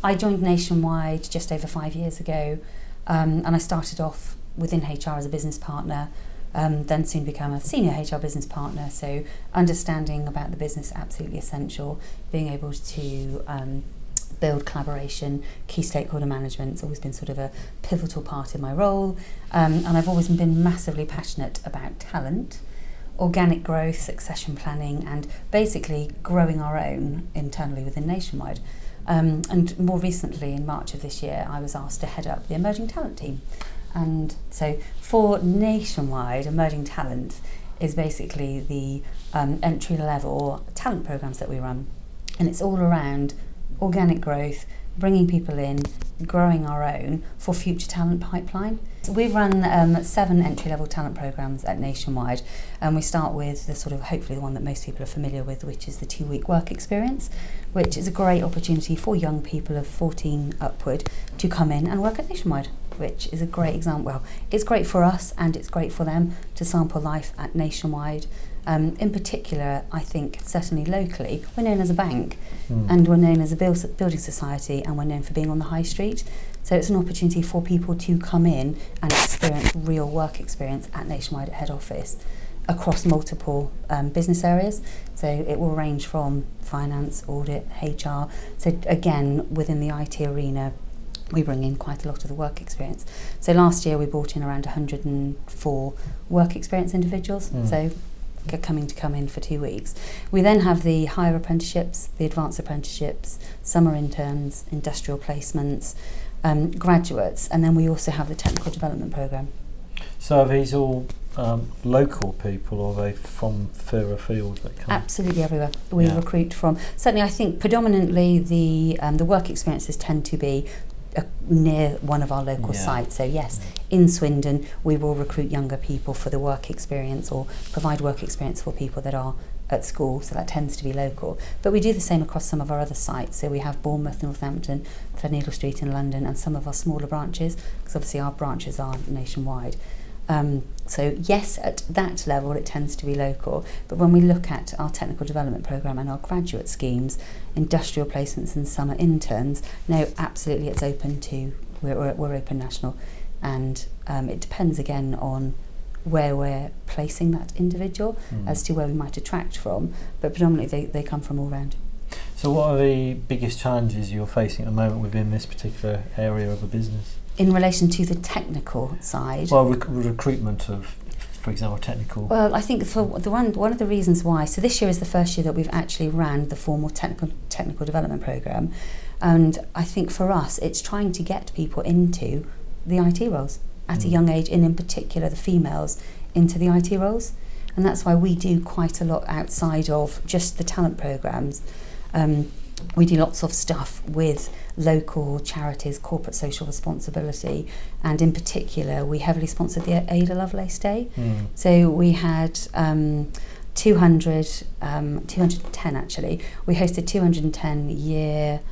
I joined Nationwide just over 5 years ago, and I started off within HR as a business partner, then soon became a senior HR business partner. So understanding about the business, absolutely essential. Being able to build collaboration, key stakeholder management, it's always been sort of a pivotal part in my role. And I've always been massively passionate about talent, organic growth, succession planning, and basically growing our own internally within Nationwide. And more recently, in March of this year, I was asked to head up the emerging talent team. And so for Nationwide, emerging talent is basically the entry-level talent programs that we run. And it's all around organic growth, bringing people in, growing our own for future talent pipeline. So we've run 7 entry-level talent programs at Nationwide, and we start with the sort of hopefully the one that most people are familiar with, which is the 2-week work experience, which is a great opportunity for young people of 14 upward to come in and work at Nationwide, which is a great example. Well, it's great for us and it's great for them to sample life at Nationwide. In particular, I think certainly locally, we're known as a bank and we're known as a building society, and we're known for being on the high street. So it's an opportunity for people to come in and experience real work experience at Nationwide at head office across multiple business areas. So it will range from finance, audit, HR. So again, within the IT arena, we bring in quite a lot of the work experience. So last year we brought in around 104 work experience individuals. So come in for 2 weeks. We then have the higher apprenticeships, the advanced apprenticeships, summer interns, industrial placements, graduates, and then we also have the technical development programme. So are these all local people, or are they from further afield that come? Absolutely everywhere. We recruit from, certainly I think predominantly the work experiences tend to be near one of our local sites. So yes, in Swindon we will recruit younger people for the work experience or provide work experience for people that are at school, so that tends to be local. But we do the same across some of our other sites. So we have Bournemouth, Northampton, Threadneedle Street in London, and some of our smaller branches, because obviously our branches are nationwide. So yes, at that level it tends to be local, but when we look at our technical development programme and our graduate schemes, industrial placements and summer interns, no, absolutely it's open to, we're open national, and it depends again on where we're placing that individual as to where we might attract from, but predominantly they come from all round. So what are the biggest challenges you're facing at the moment within this particular area of the business? In relation to the technical side? Well, recruitment of, for example, technical... Well, I think for the one of the reasons why, so this year is the first year that we've actually ran the formal technical development programme, and I think for us it's trying to get people into the IT roles at a young age, and in particular the females into the IT roles, and that's why we do quite a lot outside of just the talent programmes. We do lots of stuff with local charities, corporate social responsibility, and in particular we heavily sponsored the Ada Lovelace Day. So we had 210 actually. We hosted 210 year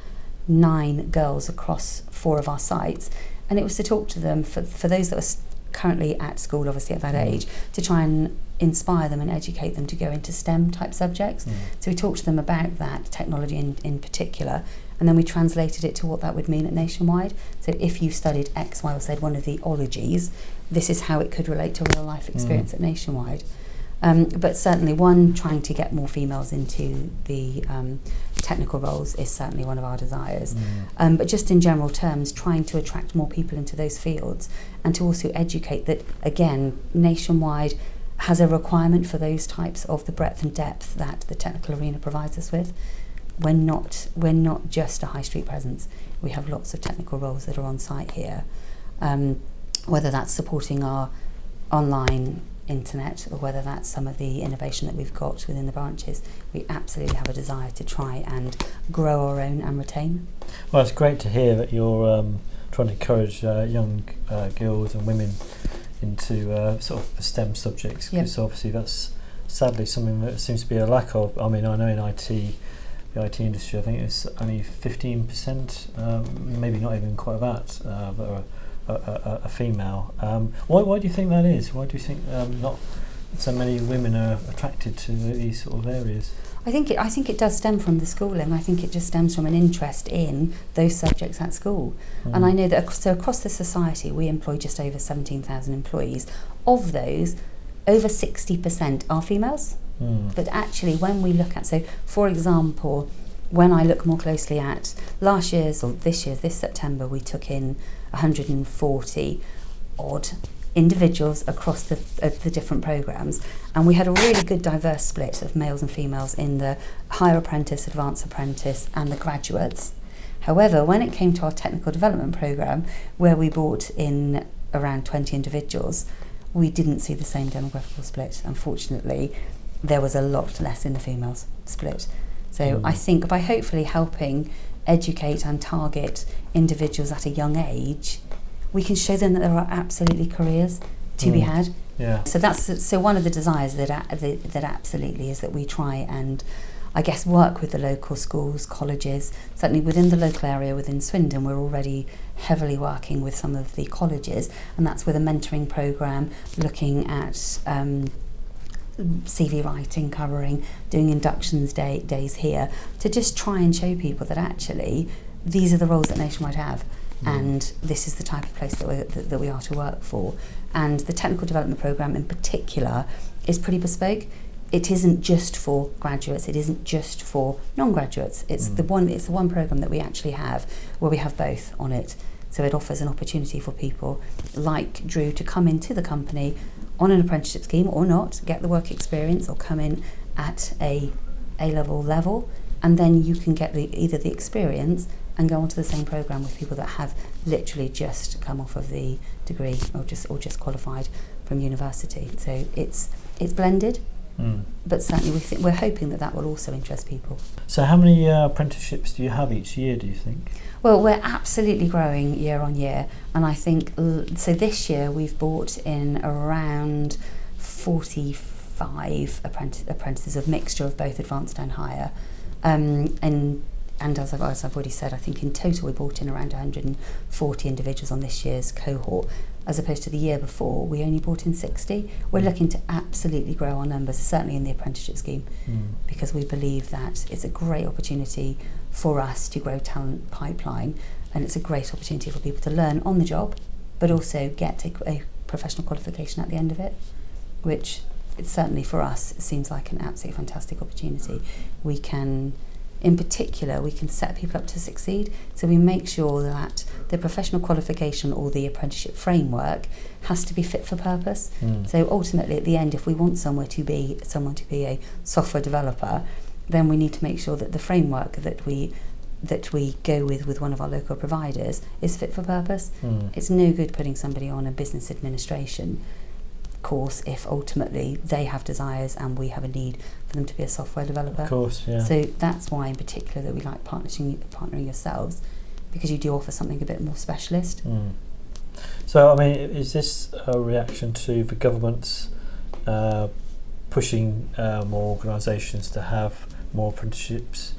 9 girls across 4 of our sites, and it was to talk to them, for those that were currently at school, obviously at that age, to try and inspire them and educate them to go into STEM type subjects. So we talked to them about that, technology in particular, and then we translated it to what that would mean at Nationwide. So if you studied X, Y or Z, one of the ologies, this is how it could relate to real life experience at Nationwide. But certainly trying to get more females into the technical roles is certainly one of our desires. But just in general terms, trying to attract more people into those fields, and to also educate that, again, Nationwide has a requirement for those types of the breadth and depth that the technical arena provides us with. We're not just a high street presence. We have lots of technical roles that are on site here, whether that's supporting our online internet or whether that's some of the innovation that we've got within the branches. We absolutely have a desire to try and grow our own and retain. Well, it's great to hear that you're trying to encourage young girls and women into sort of STEM subjects, because obviously that's sadly something that seems to be a lack of. I mean, I know in the IT industry, I think it's only 15%, maybe not even quite that, that are a female. Why do you think that is? Why do you think not so many women are attracted to these sort of areas? I think it does stem from the schooling. I think it just stems from an interest in those subjects at school. And I know that across the society we employ just over 17,000 employees. Of those, over 60% are females. But actually when we look at, so for example, when I look more closely at last year's or this September, we took in 140 odd individuals across the different programmes, and we had a really good diverse split of males and females in the higher apprentice, advanced apprentice and the graduates. However, when it came to our technical development programme, where we brought in around 20 individuals, we didn't see the same demographical split. Unfortunately, there was a lot less in the females split. So I think by hopefully helping educate and target individuals at a young age, we can show them that there are absolutely careers to be had. Yeah. So one of the desires that absolutely is that we try and, I guess, work with the local schools, colleges. Certainly within the local area, within Swindon, we're already heavily working with some of the colleges, and that's with a mentoring programme, looking at CV writing, covering, doing inductions days here, to just try and show people that actually these are the roles that Nationwide have. And this is the type of place that we are to work for. And the technical development programme in particular is pretty bespoke. It isn't just for graduates, it isn't just for non-graduates. It's the one programme that we actually have where we have both on it. So it offers an opportunity for people like Drew to come into the company on an apprenticeship scheme or not, get the work experience, or come in at a A-level level, and then you can get either the experience and go onto the same programme with people that have literally just come off of the degree or just qualified from university. So it's blended, but certainly we're hoping that will also interest people. So how many apprenticeships do you have each year, do you think? Well, we're absolutely growing year on year, and I think so this year we've brought in around 45 apprentices, of mixture of both advanced and higher. And as I've already said, I think in total we brought in around 140 individuals on this year's cohort, as opposed to the year before we only brought in 60. We're looking to absolutely grow our numbers, certainly in the apprenticeship scheme, because we believe that it's a great opportunity for us to grow talent pipeline, and it's a great opportunity for people to learn on the job, but also get a professional qualification at the end of it, which it's certainly for us, it seems like an absolutely fantastic opportunity. In particular, we can set people up to succeed, so we make sure that the professional qualification or the apprenticeship framework has to be fit for purpose. So ultimately, at the end, if we want someone to be a software developer, then we need to make sure that the framework that we go with one of our local providers is fit for purpose. It's no good putting somebody on a business administration course if ultimately they have desires and we have a need for them to be a software developer. Of course, yeah. So that's why in particular that we like partnering yourselves, because you do offer something a bit more specialist. So I mean, is this a reaction to the government's pushing more organisations to have more apprenticeships,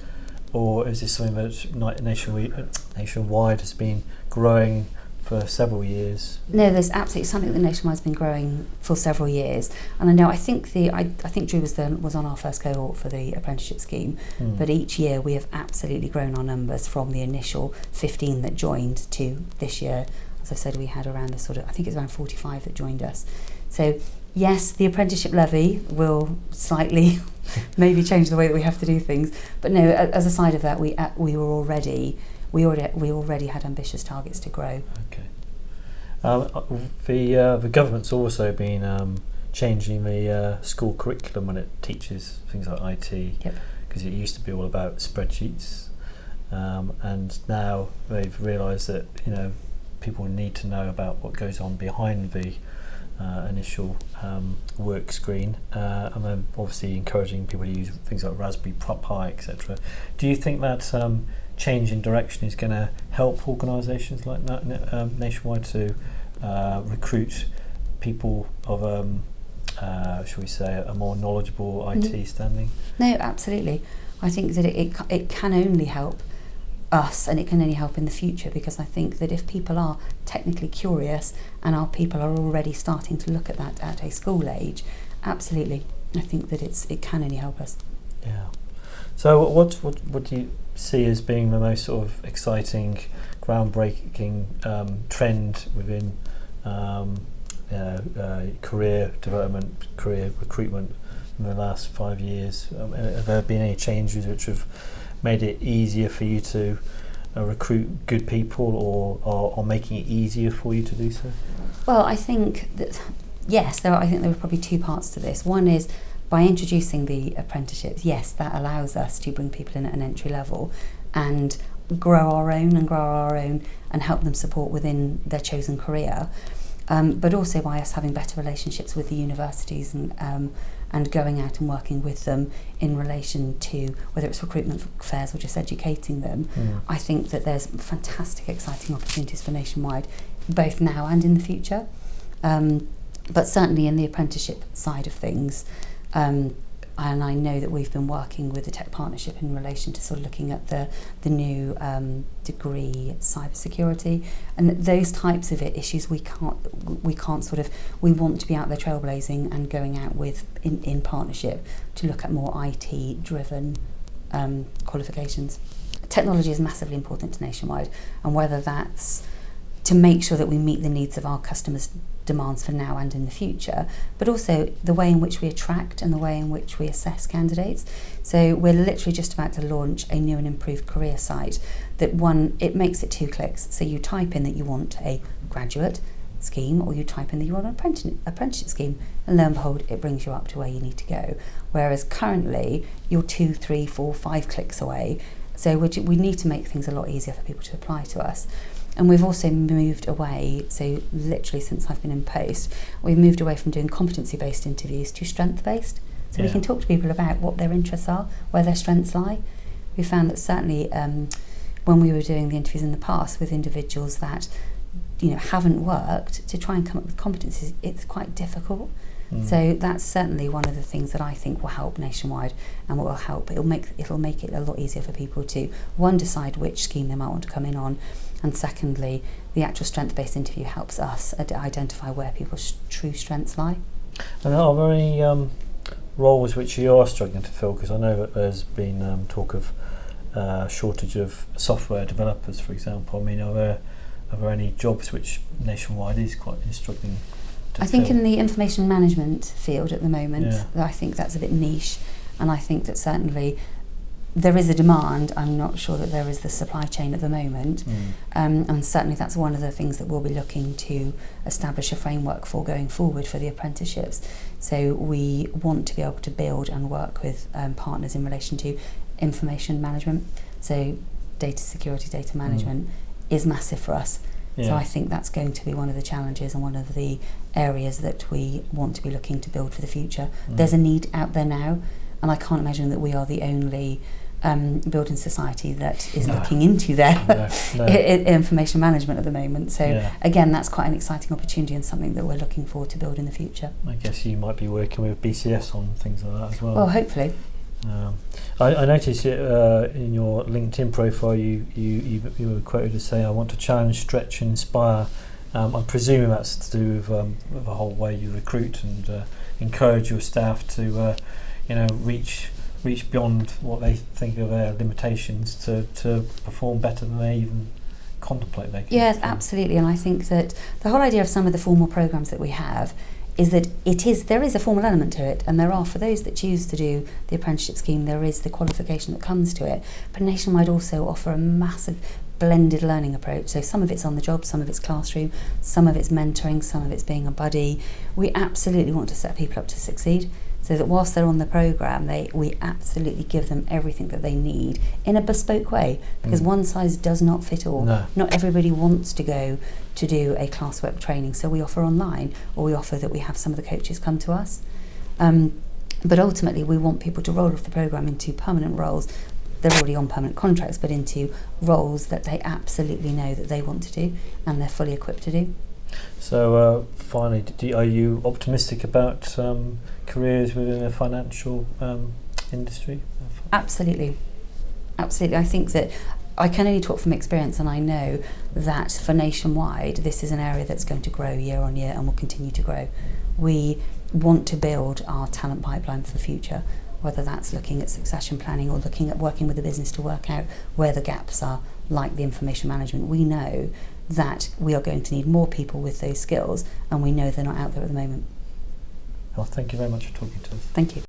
or is this something that Nationwide has been growing for several years? No, there's absolutely something that Nationwide's been growing for several years, and I think Drew was on our first cohort for the apprenticeship scheme, but each year we have absolutely grown our numbers from the initial 15 that joined to this year. As I said, we had around I think it's around 45 that joined us. So yes, the apprenticeship levy will slightly maybe change the way that we have to do things, but no, as a side of that, we already had ambitious targets to grow. Okay. The government's also been changing the school curriculum when it teaches things like IT, because it used to be all about spreadsheets, and now they've realised that people need to know about what goes on behind the initial work screen, and then obviously encouraging people to use things like Raspberry Pi, etc. Do you think that change in direction is going to help organisations like that, Nationwide, to recruit people of shall we say a more knowledgeable IT standing? No, absolutely. I think that it can only help us, and it can only help in the future, because I think that if people are technically curious and our people are already starting to look at that at a school age, absolutely, I think that it can only help us. Yeah. So what do you see as being the most sort of exciting, groundbreaking trend within career development, career recruitment in the last 5 years? Have there been any changes which have made it easier for you to recruit good people, or making it easier for you to do so? Well, I think that yes, I think there are probably two parts to this. One is by introducing the apprenticeships. Yes, that allows us to bring people in at an entry level and grow our own and help them support within their chosen career. But also by us having better relationships with the universities and going out and working with them in relation to whether it's recruitment fairs or just educating them. I think that there's fantastic, exciting opportunities for Nationwide, both now and in the future. But certainly in the apprenticeship side of things, and I know that we've been working with the Tech Partnership in relation to sort of looking at the new degree cybersecurity and those types of issues. We want to be out there trailblazing and going out with in partnership to look at more IT driven qualifications. Technology is massively important to Nationwide, and whether that's to make sure that we meet the needs of our customers' demands for now and in the future, but also the way in which we attract and the way in which we assess candidates. So we're literally just about to launch a new and improved career site that it makes it 2 clicks. So you type in that you want a graduate scheme, or you type in that you want an apprenticeship scheme, and lo and behold, it brings you up to where you need to go. Whereas currently you're 2, 3, 4, 5 clicks away. So we need to make things a lot easier for people to apply to us. And we've also moved away, so literally since I've been in post, we've moved away from doing competency-based interviews to strength-based. So we can talk to people about what their interests are, where their strengths lie. We found that certainly when we were doing the interviews in the past with individuals that haven't worked, to try and come up with competencies, it's quite difficult. So that's certainly one of the things that I think will help Nationwide, and what will help, it'll make it a lot easier for people to, one, decide which scheme they might want to come in on, and secondly, the actual strength-based interview helps us identify where people's true strengths lie. And are there any roles which you are struggling to fill? Because I know that there's been talk of shortage of software developers, for example. I mean, are there any jobs which Nationwide is struggling to fill? I think in the information management field at the moment, I think that's a bit niche, and I think that certainly there is a demand. I'm not sure that there is the supply chain at the moment, and certainly that's one of the things that we'll be looking to establish a framework for going forward for the apprenticeships. So we want to be able to build and work with partners in relation to information management. So data security, data management is massive for us. So I think that's going to be one of the challenges and one of the areas that we want to be looking to build for the future. There's a need out there now, and I can't imagine that we are the only building society that is looking into their information management at the moment. So again, that's quite an exciting opportunity and something that we're looking forward to build in the future. I guess you might be working with BCS on things like that as well. Well, hopefully. I noticed in your LinkedIn profile you were quoted as saying, "I want to challenge, stretch, and inspire." I'm presuming that's to do with the whole way you recruit and encourage your staff to reach beyond what they think are their limitations to perform better than they even contemplate they can. Yes, absolutely. And I think that the whole idea of some of the formal programmes that we have is that there is a formal element to it, and there are, for those that choose to do the apprenticeship scheme, there is the qualification that comes to it. But Nationwide also offer a massive blended learning approach. So some of it's on the job, some of it's classroom, some of it's mentoring, some of it's being a buddy. We absolutely want to set people up to succeed, so that whilst they're on the programme, we absolutely give them everything that they need in a bespoke way, because one size does not fit all. No. Not everybody wants to go to do a classwork training, so we offer online, or we offer that we have some of the coaches come to us. But ultimately, we want people to roll off the programme into permanent roles. They're already on permanent contracts, but into roles that they absolutely know that they want to do and they're fully equipped to do. So finally, are you optimistic about careers within the financial industry? Absolutely. Absolutely. I think that I can only talk from experience, and I know that for Nationwide, this is an area that's going to grow year on year and will continue to grow. We want to build our talent pipeline for the future. whether that's looking at succession planning or looking at working with the business to work out where the gaps are, like the information management. We know that we are going to need more people with those skills, and we know they're not out there at the moment. Well, thank you very much for talking to us. Thank you.